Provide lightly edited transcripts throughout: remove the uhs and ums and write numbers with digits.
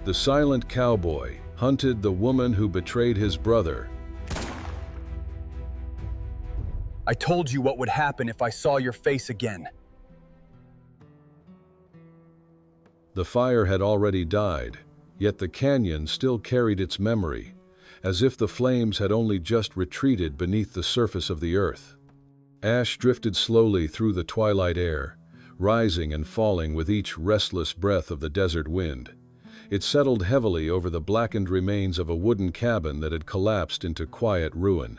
The silent cowboy hunted the woman who betrayed his brother. I told you what would happen if I saw your face again. The fire had already died, yet the canyon still carried its memory, as if the flames had only just retreated beneath the surface of the earth. Ash drifted slowly through the twilight air, rising and falling with each restless breath of the desert wind. It settled heavily over the blackened remains of a wooden cabin that had collapsed into quiet ruin.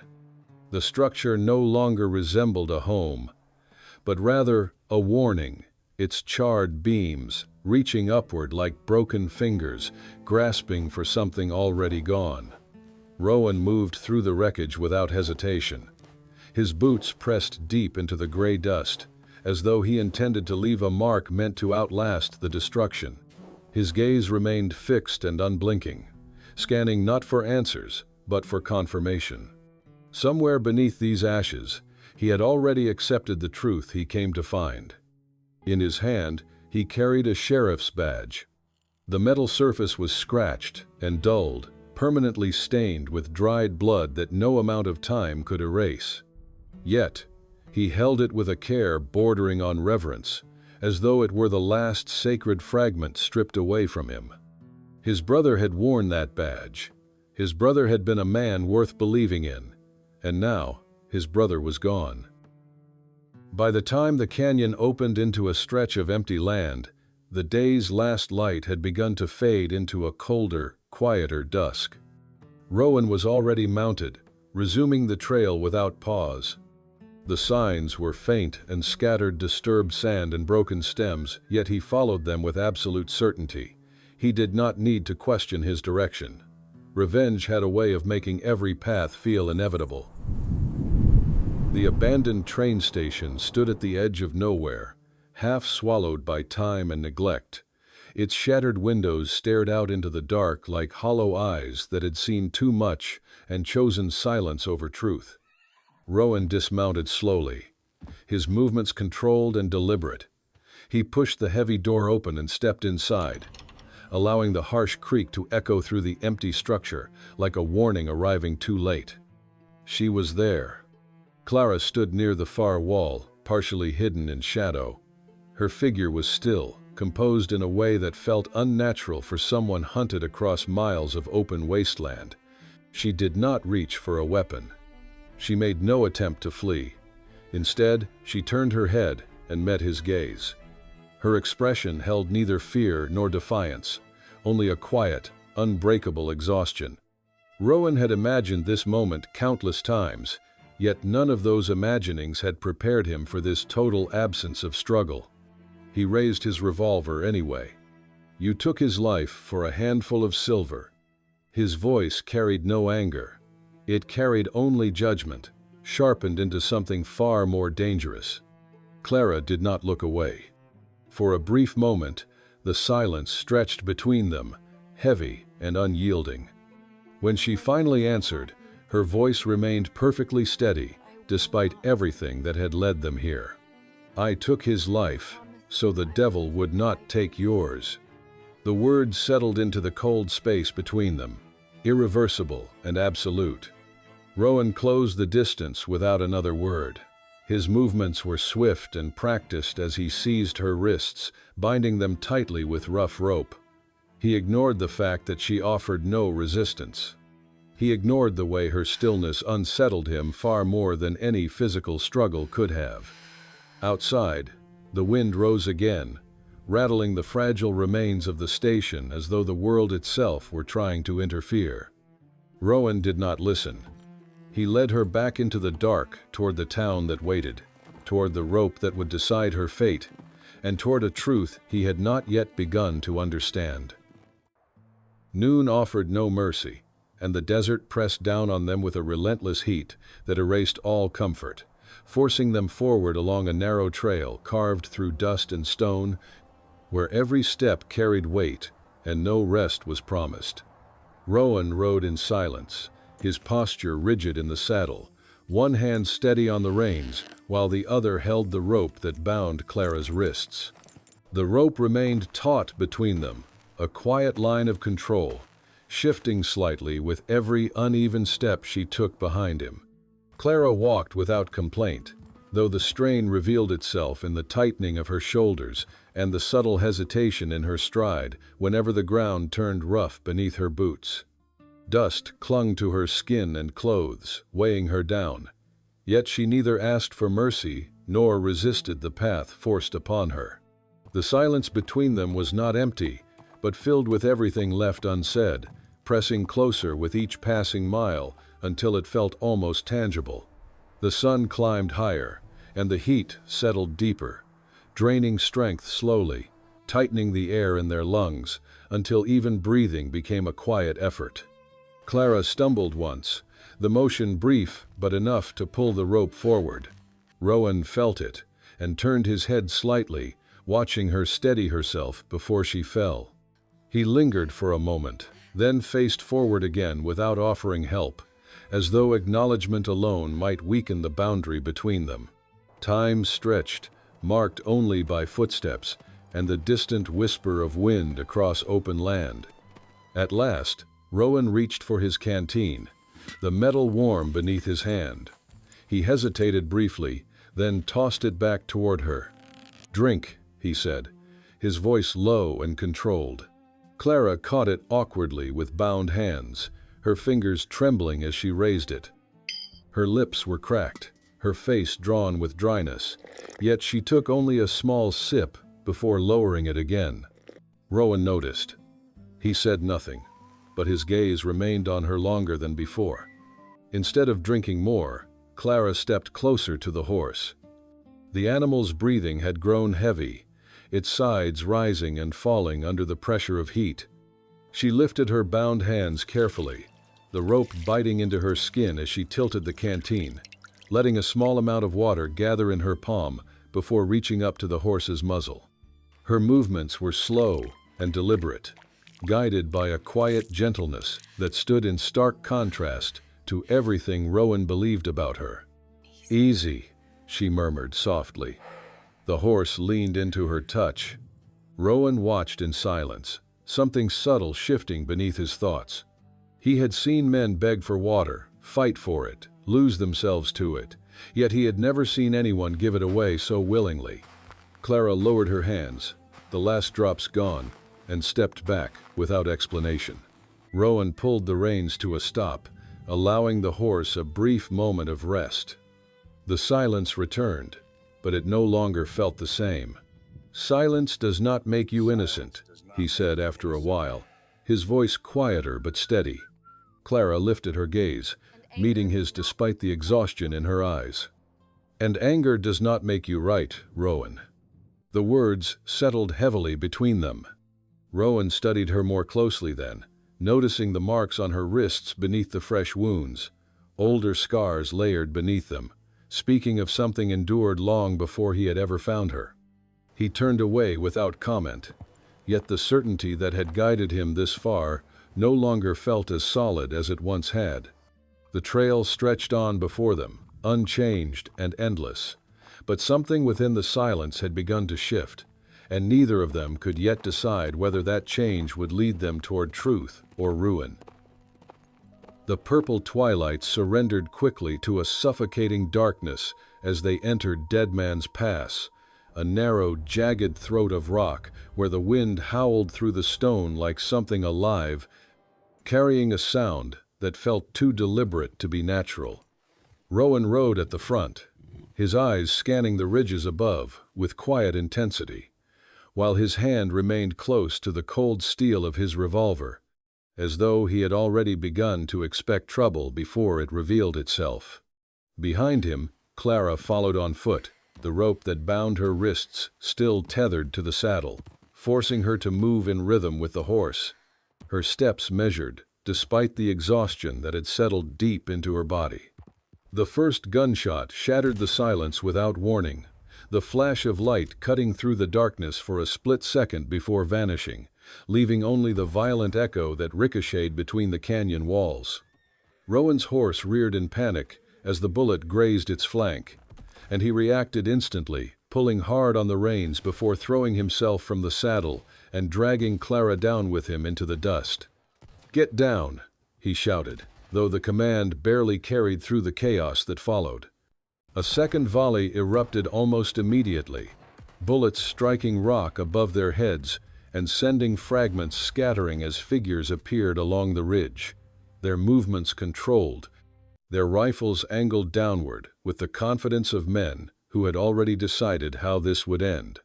The structure no longer resembled a home, but rather a warning, its charred beams reaching upward like broken fingers, grasping for something already gone. Rowan moved through the wreckage without hesitation. His boots pressed deep into the gray dust, as though he intended to leave a mark meant to outlast the destruction. His gaze remained fixed and unblinking, scanning not for answers, but for confirmation. Somewhere beneath these ashes, he had already accepted the truth he came to find. In his hand, he carried a sheriff's badge. The metal surface was scratched and dulled, permanently stained with dried blood that no amount of time could erase. Yet, he held it with a care bordering on reverence, as though it were the last sacred fragment stripped away from him. His brother had worn that badge. His brother had been a man worth believing in, and now his brother was gone. By the time the canyon opened into a stretch of empty land, the day's last light had begun to fade into a colder, quieter dusk. Rowan was already mounted, resuming the trail without pause. The signs were faint and scattered disturbed sand and broken stems, yet he followed them with absolute certainty. He did not need to question his direction. Revenge had a way of making every path feel inevitable. The abandoned train station stood at the edge of nowhere, half swallowed by time and neglect. Its shattered windows stared out into the dark like hollow eyes that had seen too much and chosen silence over truth. Rowan dismounted slowly, his movements controlled and deliberate. He pushed the heavy door open and stepped inside, allowing the harsh creak to echo through the empty structure like a warning arriving too late. She was there. Clara stood near the far wall, partially hidden in shadow. Her figure was still, composed in a way that felt unnatural for someone hunted across miles of open wasteland. She did not reach for a weapon. She made no attempt to flee. Instead, she turned her head and met his gaze. Her expression held neither fear nor defiance, only a quiet, unbreakable exhaustion. Rowan had imagined this moment countless times, yet none of those imaginings had prepared him for this total absence of struggle. He raised his revolver anyway. "You took his life for a handful of silver." His voice carried no anger. It carried only judgment, sharpened into something far more dangerous. Clara did not look away. For a brief moment, the silence stretched between them, heavy and unyielding. When she finally answered, her voice remained perfectly steady, despite everything that had led them here. "I took his life, so the devil would not take yours." The words settled into the cold space between them, irreversible and absolute. Rowan closed the distance without another word. His movements were swift and practiced as he seized her wrists, binding them tightly with rough rope. He ignored the fact that she offered no resistance. He ignored the way her stillness unsettled him far more than any physical struggle could have. Outside, the wind rose again, rattling the fragile remains of the station as though the world itself were trying to interfere. Rowan did not listen. He led her back into the dark, toward the town that waited, toward the rope that would decide her fate, and toward a truth he had not yet begun to understand. Noon offered no mercy, and the desert pressed down on them with a relentless heat that erased all comfort, forcing them forward along a narrow trail carved through dust and stone, where every step carried weight and no rest was promised. Rowan rode in silence, his posture rigid in the saddle, one hand steady on the reins, while the other held the rope that bound Clara's wrists. The rope remained taut between them, a quiet line of control, shifting slightly with every uneven step she took behind him. Clara walked without complaint, though the strain revealed itself in the tightening of her shoulders and the subtle hesitation in her stride whenever the ground turned rough beneath her boots. Dust clung to her skin and clothes, weighing her down, yet she neither asked for mercy nor resisted the path forced upon her. The silence between them was not empty, but filled with everything left unsaid, pressing closer with each passing mile until it felt almost tangible. The sun climbed higher, and the heat settled deeper, draining strength slowly, tightening the air in their lungs until even breathing became a quiet effort. Clara stumbled once, the motion brief but enough to pull the rope forward. Rowan felt it and turned his head slightly, watching her steady herself before she fell. He lingered for a moment, then faced forward again without offering help, as though acknowledgement alone might weaken the boundary between them. Time stretched, marked only by footsteps and the distant whisper of wind across open land. At last, Rowan reached for his canteen, the metal warm beneath his hand. He hesitated briefly, then tossed it back toward her. "Drink," he said, his voice low and controlled. Clara caught it awkwardly with bound hands, her fingers trembling as she raised it. Her lips were cracked, her face drawn with dryness, yet she took only a small sip before lowering it again. Rowan noticed. He said nothing, but his gaze remained on her longer than before. Instead of drinking more, Clara stepped closer to the horse. The animal's breathing had grown heavy, its sides rising and falling under the pressure of heat. She lifted her bound hands carefully, the rope biting into her skin as she tilted the canteen, letting a small amount of water gather in her palm before reaching up to the horse's muzzle. Her movements were slow and deliberate, guided by a quiet gentleness that stood in stark contrast to everything Rowan believed about her. "Easy," she murmured softly. The horse leaned into her touch. Rowan watched in silence, something subtle shifting beneath his thoughts. He had seen men beg for water, fight for it, lose themselves to it, yet he had never seen anyone give it away so willingly. Clara lowered her hands, the last drops gone, and stepped back without explanation. Rowan pulled the reins to a stop, allowing the horse a brief moment of rest. The silence returned, but it no longer felt the same. "Silence does not make you innocent," he said after a while, his voice quieter but steady. Clara lifted her gaze, meeting his despite the exhaustion in her eyes. "And anger does not make you right, Rowan." The words settled heavily between them. Rowan studied her more closely then, noticing the marks on her wrists beneath the fresh wounds, older scars layered beneath them, speaking of something endured long before he had ever found her. He turned away without comment, yet the certainty that had guided him this far no longer felt as solid as it once had. The trail stretched on before them, unchanged and endless, but something within the silence had begun to shift, and neither of them could yet decide whether that change would lead them toward truth or ruin. The purple twilight surrendered quickly to a suffocating darkness as they entered Dead Man's Pass, a narrow, jagged throat of rock where the wind howled through the stone like something alive, carrying a sound that felt too deliberate to be natural. Rowan rode at the front, his eyes scanning the ridges above with quiet intensity, while his hand remained close to the cold steel of his revolver, as though he had already begun to expect trouble before it revealed itself. Behind him, Clara followed on foot, the rope that bound her wrists still tethered to the saddle, forcing her to move in rhythm with the horse. Her steps measured, despite the exhaustion that had settled deep into her body. The first gunshot shattered the silence without warning, the flash of light cutting through the darkness for a split second before vanishing, leaving only the violent echo that ricocheted between the canyon walls. Rowan's horse reared in panic as the bullet grazed its flank, and he reacted instantly, pulling hard on the reins before throwing himself from the saddle and dragging Clara down with him into the dust. "Get down," he shouted, though the command barely carried through the chaos that followed. A second volley erupted almost immediately, bullets striking rock above their heads and sending fragments scattering as figures appeared along the ridge, their movements controlled, their rifles angled downward with the confidence of men who had already decided how this would end.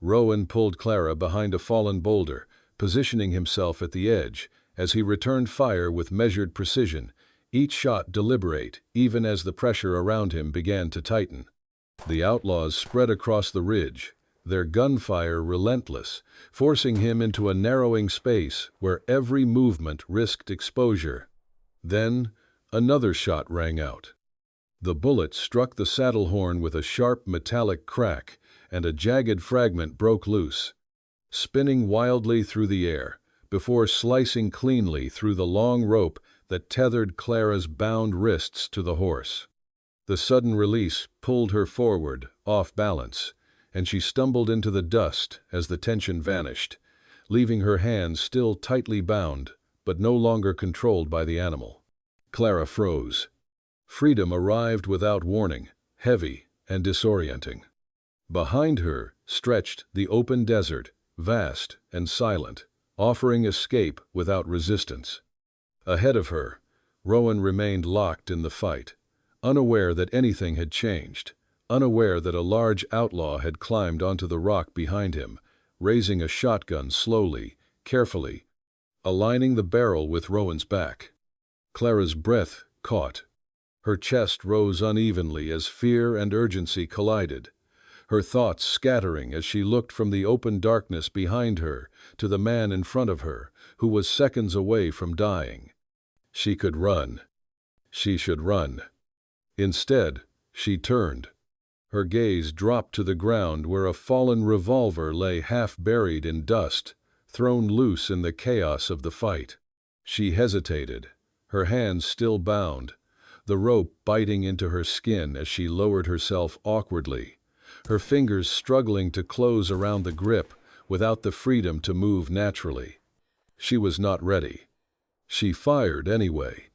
Rowan pulled Clara behind a fallen boulder, positioning himself at the edge as he returned fire with measured precision, each shot deliberate even as the pressure around him began to tighten. The outlaws spread across the ridge, their gunfire relentless, forcing him into a narrowing space where every movement risked exposure. Then, another shot rang out. The bullet struck the saddle horn with a sharp metallic crack, and a jagged fragment broke loose, spinning wildly through the air, before slicing cleanly through the long rope that tethered Clara's bound wrists to the horse. The sudden release pulled her forward, off balance, and she stumbled into the dust as the tension vanished, leaving her hands still tightly bound, but no longer controlled by the animal. Clara froze. Freedom arrived without warning, heavy and disorienting. Behind her stretched the open desert, vast and silent, offering escape without resistance. Ahead of her, Rowan remained locked in the fight, unaware that anything had changed, unaware that a large outlaw had climbed onto the rock behind him, raising a shotgun slowly, carefully, aligning the barrel with Rowan's back. Clara's breath caught. Her chest rose unevenly as fear and urgency collided, her thoughts scattering as she looked from the open darkness behind her to the man in front of her, who was seconds away from dying. She could run. She should run. Instead, she turned. Her gaze dropped to the ground where a fallen revolver lay half buried in dust, thrown loose in the chaos of the fight. She hesitated, her hands still bound, the rope biting into her skin as she lowered herself awkwardly, her fingers struggling to close around the grip without the freedom to move naturally. She was not ready. She fired anyway.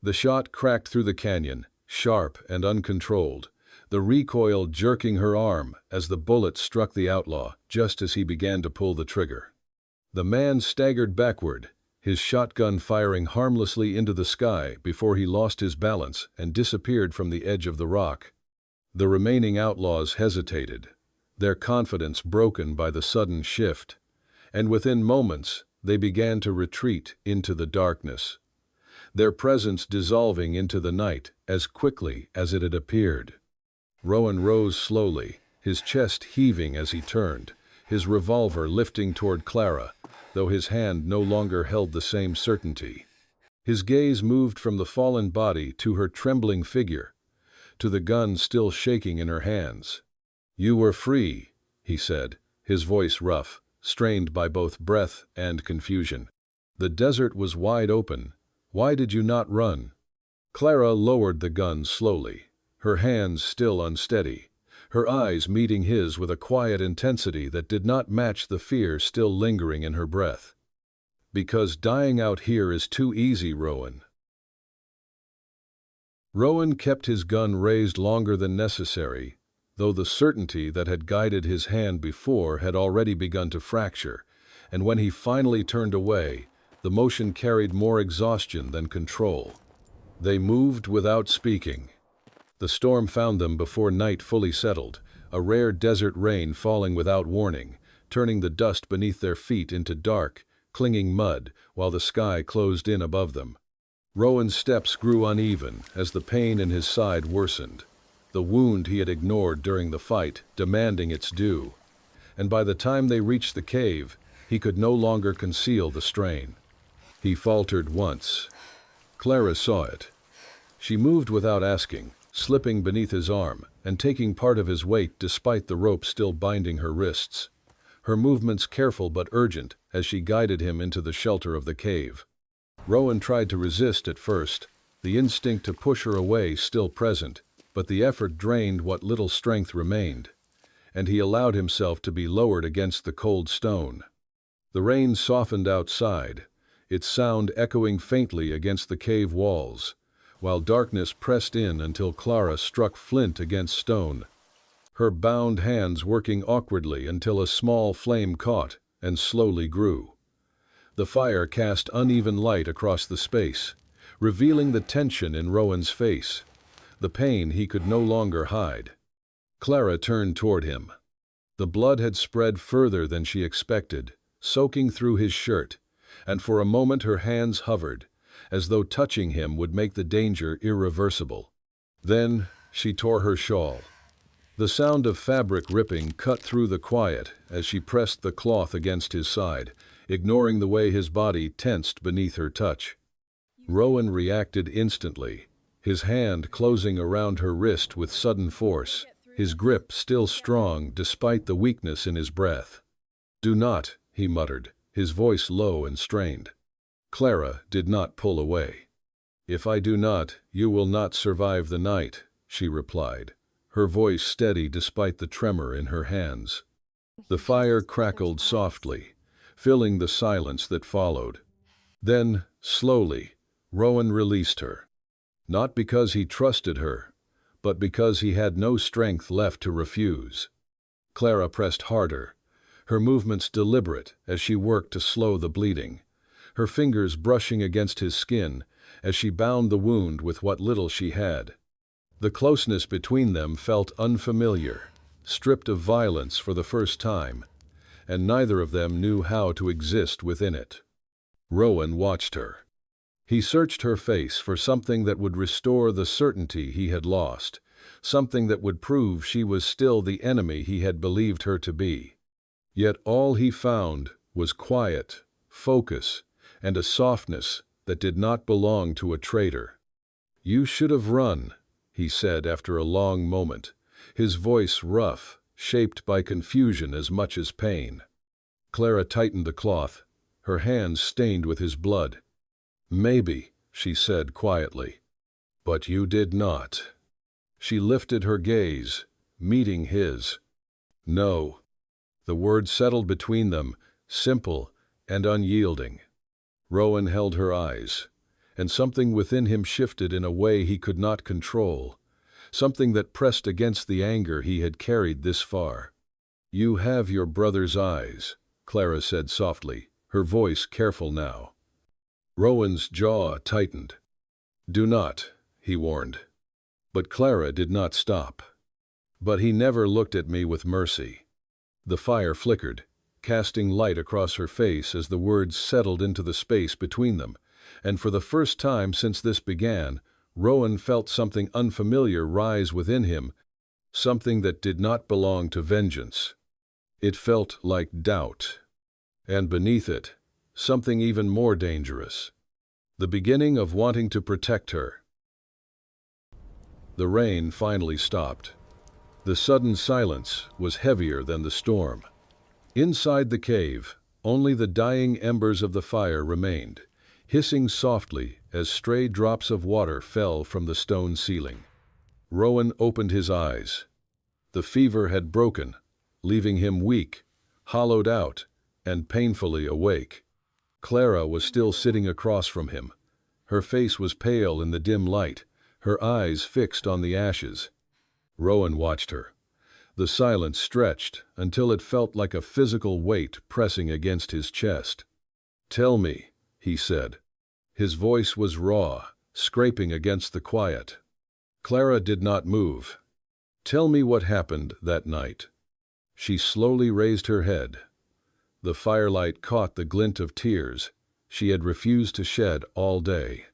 The shot cracked through the canyon, sharp and uncontrolled, the recoil jerking her arm as the bullet struck the outlaw just as he began to pull the trigger. The man staggered backward, his shotgun firing harmlessly into the sky before he lost his balance and disappeared from the edge of the rock. The remaining outlaws hesitated, their confidence broken by the sudden shift, and within moments they began to retreat into the darkness, their presence dissolving into the night as quickly as it had appeared. Rowan rose slowly, his chest heaving as he turned, his revolver lifting toward Clara, though his hand no longer held the same certainty. His gaze moved from the fallen body to her trembling figure, to the gun still shaking in her hands. "You were free," he said, his voice rough, strained by both breath and confusion. "The desert was wide open. Why did you not run?" Clara lowered the gun slowly, her hands still unsteady, her eyes meeting his with a quiet intensity that did not match the fear still lingering in her breath. "Because dying out here is too easy, Rowan." Rowan kept his gun raised longer than necessary, though the certainty that had guided his hand before had already begun to fracture, and when he finally turned away, the motion carried more exhaustion than control. They moved without speaking. The storm found them before night fully settled, a rare desert rain falling without warning, turning the dust beneath their feet into dark, clinging mud while the sky closed in above them. Rowan's steps grew uneven as the pain in his side worsened, the wound he had ignored during the fight demanding its due, and by the time they reached the cave, he could no longer conceal the strain. He faltered once. Clara saw it. She moved without asking, slipping beneath his arm and taking part of his weight despite the rope still binding her wrists, her movements careful but urgent as she guided him into the shelter of the cave. Rowan tried to resist at first, the instinct to push her away still present, but the effort drained what little strength remained. and he allowed himself to be lowered against the cold stone. The rain softened outside, its sound echoing faintly against the cave walls, while darkness pressed in until Clara struck flint against stone, her bound hands working awkwardly until a small flame caught and slowly grew. The fire cast uneven light across the space, revealing the tension in Rowan's face, the pain he could no longer hide. Clara turned toward him. The blood had spread further than she expected, soaking through his shirt, and for a moment her hands hovered, as though touching him would make the danger irreversible. Then she tore her shawl. The sound of fabric ripping cut through the quiet as she pressed the cloth against his side, ignoring the way his body tensed beneath her touch. Rowan reacted instantly, his hand closing around her wrist with sudden force, his grip still strong despite the weakness in his breath. "Do not," he muttered, his voice low and strained. Clara did not pull away. "If I do not, you will not survive the night," she replied, her voice steady despite the tremor in her hands. The fire crackled softly, filling the silence that followed. Then, slowly, Rowan released her. Not because he trusted her, but because he had no strength left to refuse. Clara pressed harder, her movements deliberate as she worked to slow the bleeding, her fingers brushing against his skin as she bound the wound with what little she had. The closeness between them felt unfamiliar, stripped of violence for the first time, and neither of them knew how to exist within it. Rowan watched her. He searched her face for something that would restore the certainty he had lost, something that would prove she was still the enemy he had believed her to be. Yet all he found was quiet, focus, and a softness that did not belong to a traitor. "You should have run," he said after a long moment, his voice rough, shaped by confusion as much as pain. Clara tightened the cloth, her hands stained with his blood. "Maybe," she said quietly. "But you did not." She lifted her gaze, meeting his. "No." The word settled between them, simple and unyielding. Rowan held her eyes, and something within him shifted in a way he could not control, something that pressed against the anger he had carried this far. "You have your brother's eyes," Clara said softly, her voice careful now. Rowan's jaw tightened. "Do not," he warned. But Clara did not stop. "But he never looked at me with mercy." The fire flickered, casting light across her face as the words settled into the space between them, and for the first time since this began, Rowan felt something unfamiliar rise within him, something that did not belong to vengeance. It felt like doubt. And beneath it, something even more dangerous. The beginning of wanting to protect her. The rain finally stopped. The sudden silence was heavier than the storm. Inside the cave, only the dying embers of the fire remained, hissing softly as stray drops of water fell from the stone ceiling. Rowan opened his eyes. The fever had broken, leaving him weak, hollowed out, and painfully awake. Clara was still sitting across from him. Her face was pale in the dim light, her eyes fixed on the ashes. Rowan watched her. The silence stretched until it felt like a physical weight pressing against his chest. "Tell me," he said. His voice was raw, scraping against the quiet. Clara did not move. "Tell me what happened that night." She slowly raised her head. The firelight caught the glint of tears she had refused to shed all day.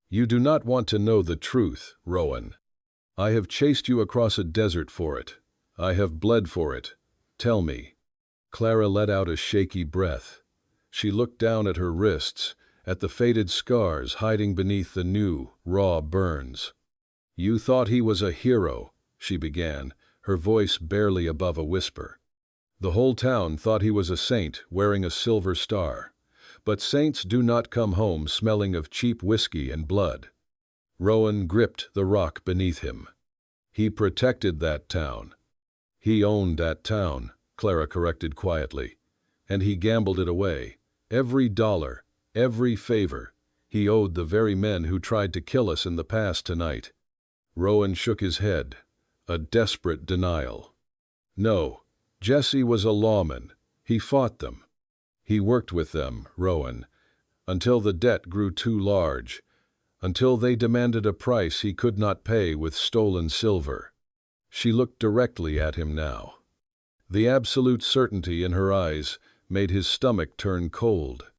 "You do not want to know the truth, Rowan. I have chased you across a desert for it. I have bled for it. Tell me." Clara let out a shaky breath. She looked down at her wrists, at the faded scars hiding beneath the new, raw burns. "You thought he was a hero," she began, her voice barely above a whisper. "The whole town thought he was a saint wearing a silver star. But saints do not come home smelling of cheap whiskey and blood." Rowan gripped the rock beneath him. "He protected that town." He owned that town, Clara corrected quietly, and he gambled it away. Every dollar, every favor, he owed the very men who tried to kill us in the past tonight. Rowan shook his head, a desperate denial. No, Jesse was a lawman. He fought them. He worked with them, Rowan, until the debt grew too large, until they demanded a price he could not pay with stolen silver. She looked directly at him now. The absolute certainty in her eyes made his stomach turn cold.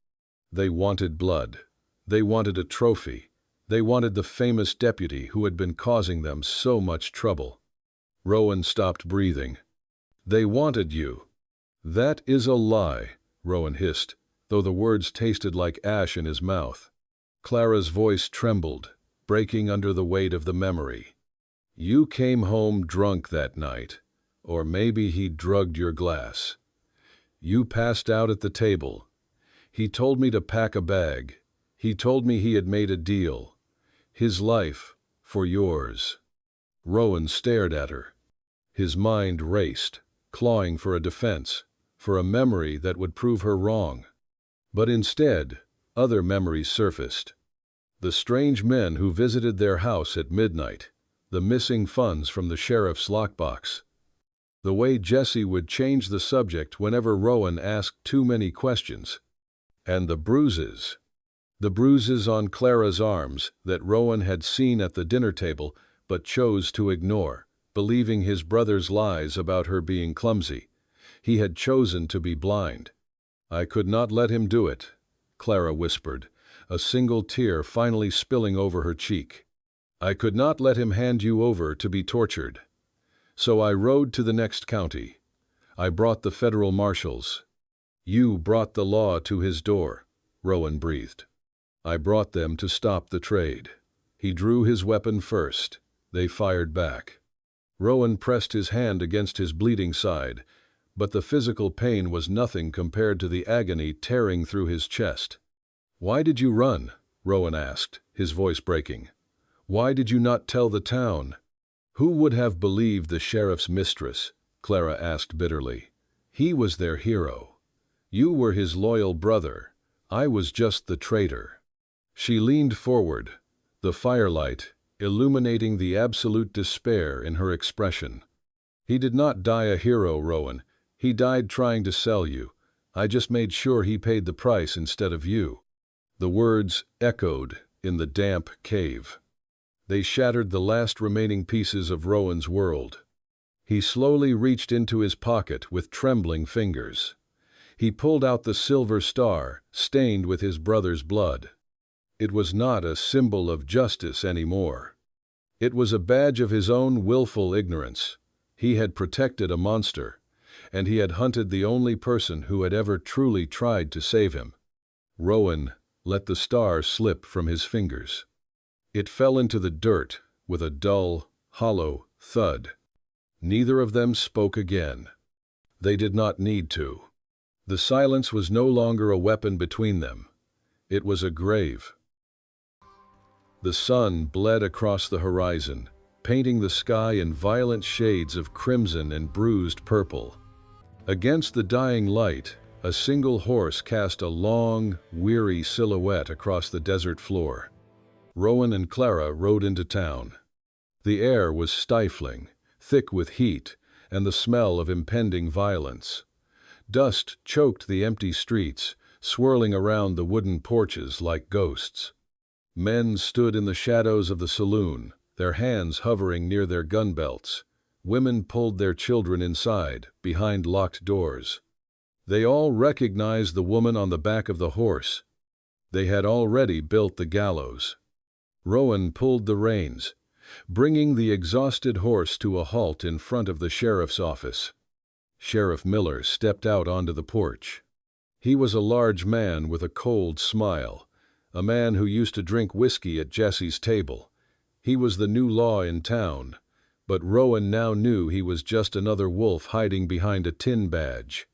They wanted blood. They wanted a trophy. They wanted the famous deputy who had been causing them so much trouble. Rowan stopped breathing. They wanted you. That is a lie, Rowan hissed, though the words tasted like ash in his mouth. Clara's voice trembled, breaking under the weight of the memory. You came home drunk that night, or maybe he drugged your glass. You passed out at the table. He told me to pack a bag. He told me he had made a deal. His life for yours. Rowan stared at her. His mind raced, clawing for a defense, for a memory that would prove her wrong. But instead, other memories surfaced. The strange men who visited their house at midnight, the missing funds from the sheriff's lockbox. The way Jesse would change the subject whenever Rowan asked too many questions. And the bruises. The bruises on Clara's arms that Rowan had seen at the dinner table but chose to ignore, believing his brother's lies about her being clumsy. He had chosen to be blind. I could not let him do it, Clara whispered, a single tear finally spilling over her cheek. I could not let him hand you over to be tortured. So I rode to the next county. I brought the federal marshals. You brought the law to his door, Rowan breathed. I brought them to stop the trade. He drew his weapon first. They fired back. Rowan pressed his hand against his bleeding side, but the physical pain was nothing compared to the agony tearing through his chest. Why did you run? Rowan asked, his voice breaking. Why did you not tell the town? Who would have believed the sheriff's mistress? Clara asked bitterly. He was their hero. You were his loyal brother. I was just the traitor. She leaned forward, the firelight illuminating the absolute despair in her expression. He did not die a hero, Rowan. He died trying to sell you. I just made sure he paid the price instead of you. The words echoed in the damp cave. They shattered the last remaining pieces of Rowan's world. He slowly reached into his pocket with trembling fingers. He pulled out the silver star, stained with his brother's blood. It was not a symbol of justice anymore. It was a badge of his own willful ignorance. He had protected a monster, and he had hunted the only person who had ever truly tried to save him. Rowan let the star slip from his fingers. It fell into the dirt with a dull, hollow thud. Neither of them spoke again. They did not need to. The silence was no longer a weapon between them. It was a grave. The sun bled across the horizon, painting the sky in violent shades of crimson and bruised purple. Against the dying light, a single horse cast a long, weary silhouette across the desert floor. Rowan and Clara rode into town. The air was stifling, thick with heat and the smell of impending violence. Dust choked the empty streets, swirling around the wooden porches like ghosts. Men stood in the shadows of the saloon, their hands hovering near their gun belts. Women pulled their children inside, behind locked doors. They all recognized the woman on the back of the horse. They had already built the gallows. Rowan pulled the reins, bringing the exhausted horse to a halt in front of the sheriff's office. Sheriff Miller stepped out onto the porch. He was a large man with a cold smile, a man who used to drink whiskey at Jesse's table. He was the new law in town, but Rowan now knew he was just another wolf hiding behind a tin badge.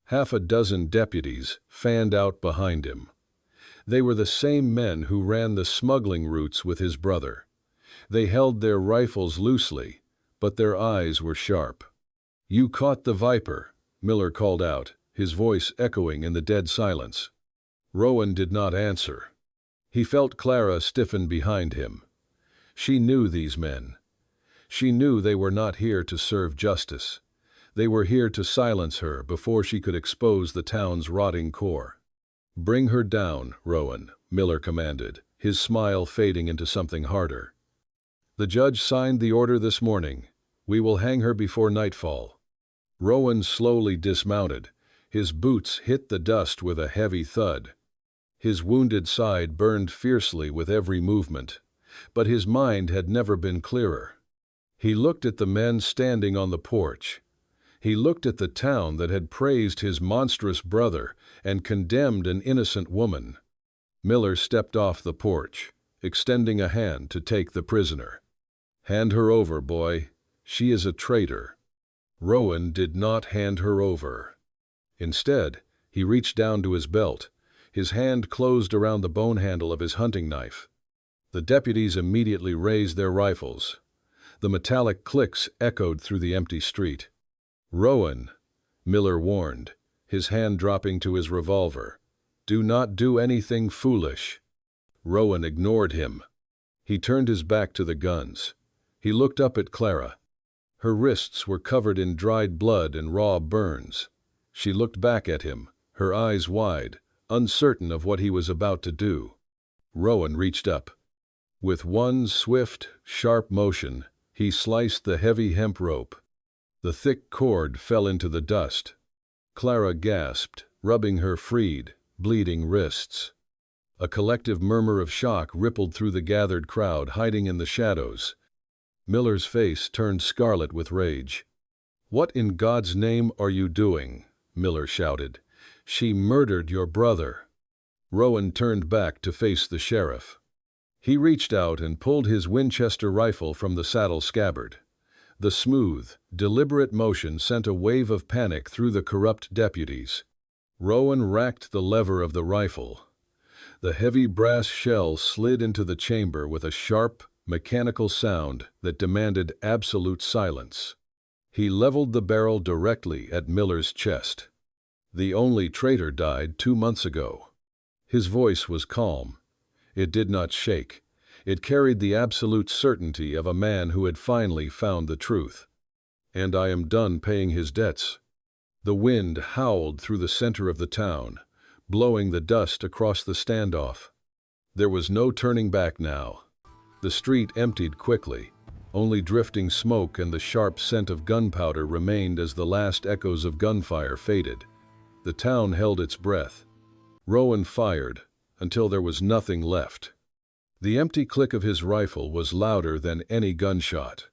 Half a dozen deputies fanned out behind him. They were the same men who ran the smuggling routes with his brother. They held their rifles loosely, but their eyes were sharp. "You caught the viper," Miller called out, his voice echoing in the dead silence. Rowan did not answer. He felt Clara stiffen behind him. She knew these men. She knew they were not here to serve justice. They were here to silence her before she could expose the town's rotting core. "Bring her down, Rowan," Miller commanded, his smile fading into something harder. "The judge signed the order this morning. We will hang her before nightfall." Rowan slowly dismounted. His boots hit the dust with a heavy thud. His wounded side burned fiercely with every movement, but his mind had never been clearer. He looked at the men standing on the porch. He looked at the town that had praised his monstrous brother and condemned an innocent woman. Miller stepped off the porch, extending a hand to take the prisoner. "Hand her over, boy. She is a traitor." Rowan did not hand her over. Instead, he reached down to his belt. His hand closed around the bone handle of his hunting knife. The deputies immediately raised their rifles. The metallic clicks echoed through the empty street. "Rowan," Miller warned, his hand dropping to his revolver, "do not do anything foolish." Rowan ignored him. He turned his back to the guns. He looked up at Clara. Her wrists were covered in dried blood and raw burns. She looked back at him, her eyes wide, uncertain of what he was about to do. Rowan reached up. With one swift, sharp motion, he sliced the heavy hemp rope. The thick cord fell into the dust. Clara gasped, rubbing her freed, bleeding wrists. A collective murmur of shock rippled through the gathered crowd hiding in the shadows. Miller's face turned scarlet with rage. "What in God's name are you doing?" Miller shouted. "She murdered your brother." Rowan turned back to face the sheriff. He reached out and pulled his Winchester rifle from the saddle scabbard. The smooth, deliberate motion sent a wave of panic through the corrupt deputies. Rowan racked the lever of the rifle. The heavy brass shell slid into the chamber with a sharp, mechanical sound that demanded absolute silence. He leveled the barrel directly at Miller's chest. "The only traitor died 2 months ago." His voice was calm. It did not shake. It carried the absolute certainty of a man who had finally found the truth. "And I am done paying his debts." The wind howled through the center of the town, blowing the dust across the standoff. There was no turning back now. The street emptied quickly. Only drifting smoke and the sharp scent of gunpowder remained as the last echoes of gunfire faded. The town held its breath. Rowan fired until there was nothing left. The empty click of his rifle was louder than any gunshot.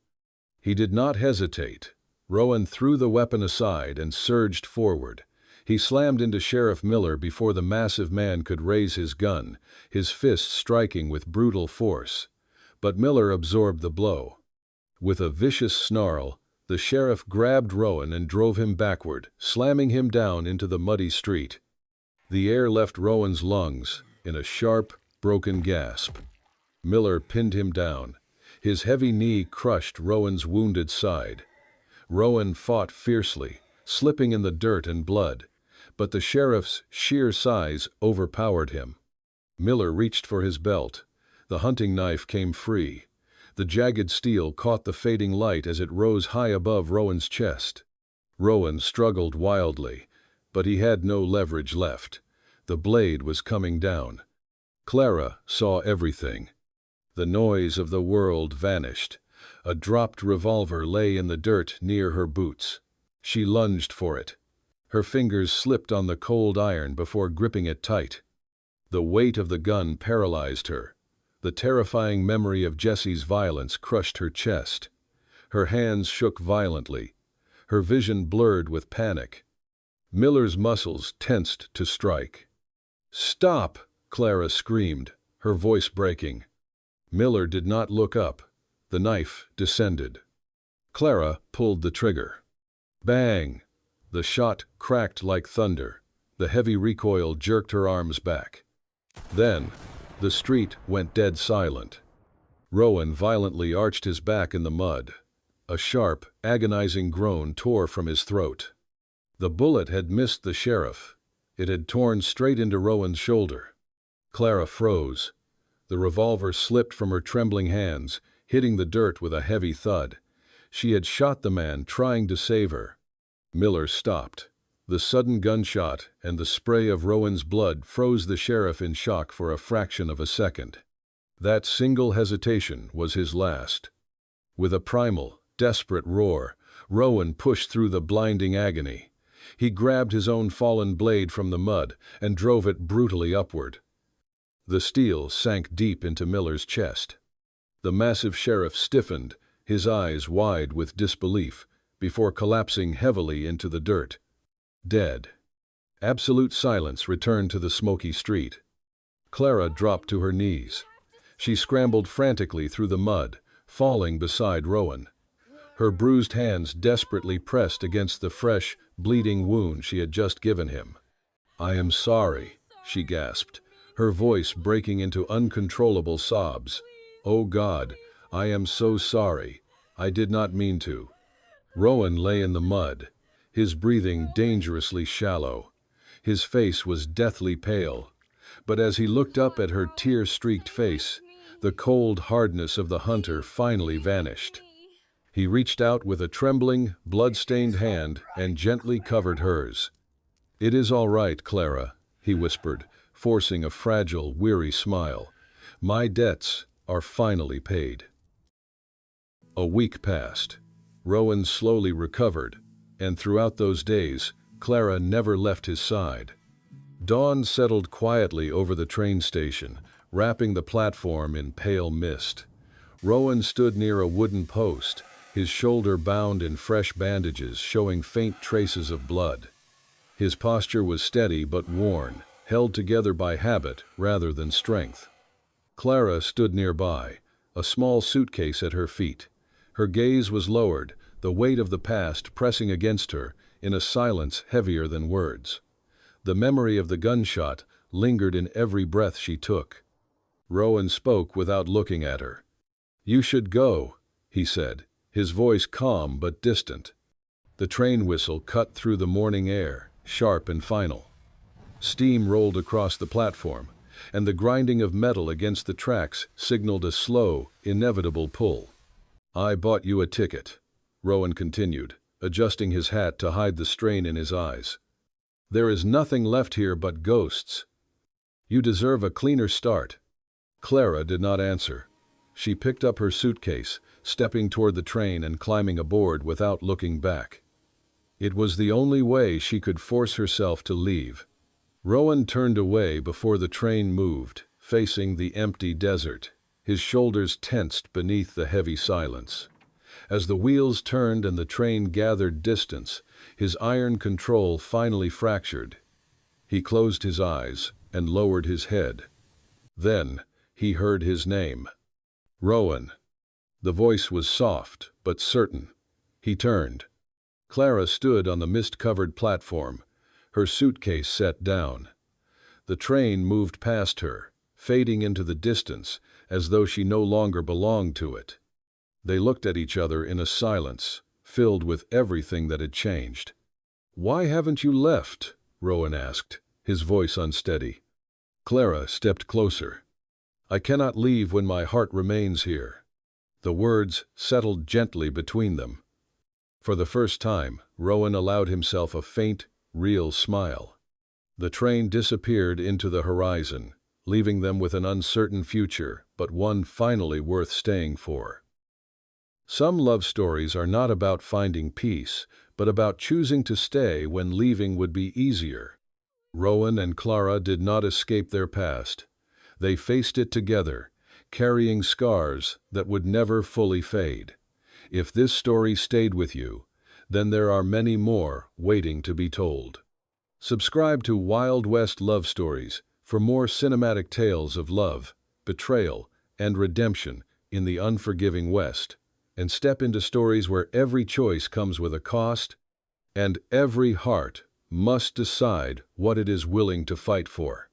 He did not hesitate. Rowan threw the weapon aside and surged forward. He slammed into Sheriff Miller before the massive man could raise his gun, his fist striking with brutal force. But Miller absorbed the blow. With a vicious snarl, the sheriff grabbed Rowan and drove him backward, slamming him down into the muddy street. The air left Rowan's lungs in a sharp, broken gasp. Miller pinned him down. His heavy knee crushed Rowan's wounded side. Rowan fought fiercely, slipping in the dirt and blood, but the sheriff's sheer size overpowered him. Miller reached for his belt. The hunting knife came free. The jagged steel caught the fading light as it rose high above Rowan's chest. Rowan struggled wildly, but he had no leverage left. The blade was coming down. Clara saw everything. The noise of the world vanished. A dropped revolver lay in the dirt near her boots. She lunged for it. Her fingers slipped on the cold iron before gripping it tight. The weight of the gun paralyzed her. The terrifying memory of Jesse's violence crushed her chest. Her hands shook violently. Her vision blurred with panic. Miller's muscles tensed to strike. "Stop!" Clara screamed, her voice breaking. Miller did not look up. The knife descended. Clara pulled the trigger. Bang! The shot cracked like thunder. The heavy recoil jerked her arms back. Then, the street went dead silent. Rowan violently arched his back in the mud. A sharp, agonizing groan tore from his throat. The bullet had missed the sheriff. It had torn straight into Rowan's shoulder. Clara froze. The revolver slipped from her trembling hands, hitting the dirt with a heavy thud. She had shot the man trying to save her. Miller stopped. The sudden gunshot and the spray of Rowan's blood froze the sheriff in shock for a fraction of a second. That single hesitation was his last. With a primal, desperate roar, Rowan pushed through the blinding agony. He grabbed his own fallen blade from the mud and drove it brutally upward. The steel sank deep into Miller's chest. The massive sheriff stiffened, his eyes wide with disbelief, before collapsing heavily into the dirt. Dead. Absolute silence returned to the smoky street. Clara dropped to her knees. She scrambled frantically through the mud, falling beside Rowan. Her bruised hands desperately pressed against the fresh, bleeding wound she had just given him. "I am sorry," she gasped, her voice breaking into uncontrollable sobs. "Oh God, I am so sorry. I did not mean to." Rowan lay in the mud, his breathing dangerously shallow. His face was deathly pale, but as he looked up at her tear-streaked face, the cold hardness of the hunter finally vanished. He reached out with a trembling, blood-stained hand and gently covered hers. "It is all right, Clara," he whispered, forcing a fragile, weary smile. "My debts are finally paid." A week passed. Rowan slowly recovered, and throughout those days, Clara never left his side. Dawn settled quietly over the train station, wrapping the platform in pale mist. Rowan stood near a wooden post, his shoulder bound in fresh bandages showing faint traces of blood. His posture was steady but worn, held together by habit rather than strength. Clara stood nearby, a small suitcase at her feet. Her gaze was lowered, the weight of the past pressing against her in a silence heavier than words. The memory of the gunshot lingered in every breath she took. Rowan spoke without looking at her. "You should go," he said, his voice calm but distant. The train whistle cut through the morning air, sharp and final. Steam rolled across the platform, and the grinding of metal against the tracks signaled a slow, inevitable pull. "I bought you a ticket," Rowan continued, adjusting his hat to hide the strain in his eyes. "There is nothing left here but ghosts. You deserve a cleaner start." Clara did not answer. She picked up her suitcase, stepping toward the train and climbing aboard without looking back. It was the only way she could force herself to leave. Rowan turned away before the train moved, facing the empty desert, his shoulders tensed beneath the heavy silence. As the wheels turned and the train gathered distance, his iron control finally fractured. He closed his eyes and lowered his head. Then he heard his name. "Rowan." The voice was soft but certain. He turned. Clara stood on the mist-covered platform, her suitcase set down. The train moved past her, fading into the distance as though she no longer belonged to it. They looked at each other in a silence, filled with everything that had changed. "Why haven't you left?" Rowan asked, his voice unsteady. Clara stepped closer. "I cannot leave when my heart remains here." The words settled gently between them. For the first time, Rowan allowed himself a faint, real smile. The train disappeared into the horizon, leaving them with an uncertain future, but one finally worth staying for. Some love stories are not about finding peace, but about choosing to stay when leaving would be easier. Rowan and Clara did not escape their past. They faced it together, carrying scars that would never fully fade. If this story stayed with you, then there are many more waiting to be told. Subscribe to Wild West Love Stories for more cinematic tales of love, betrayal, and redemption in the unforgiving West, and step into stories where every choice comes with a cost, and every heart must decide what it is willing to fight for.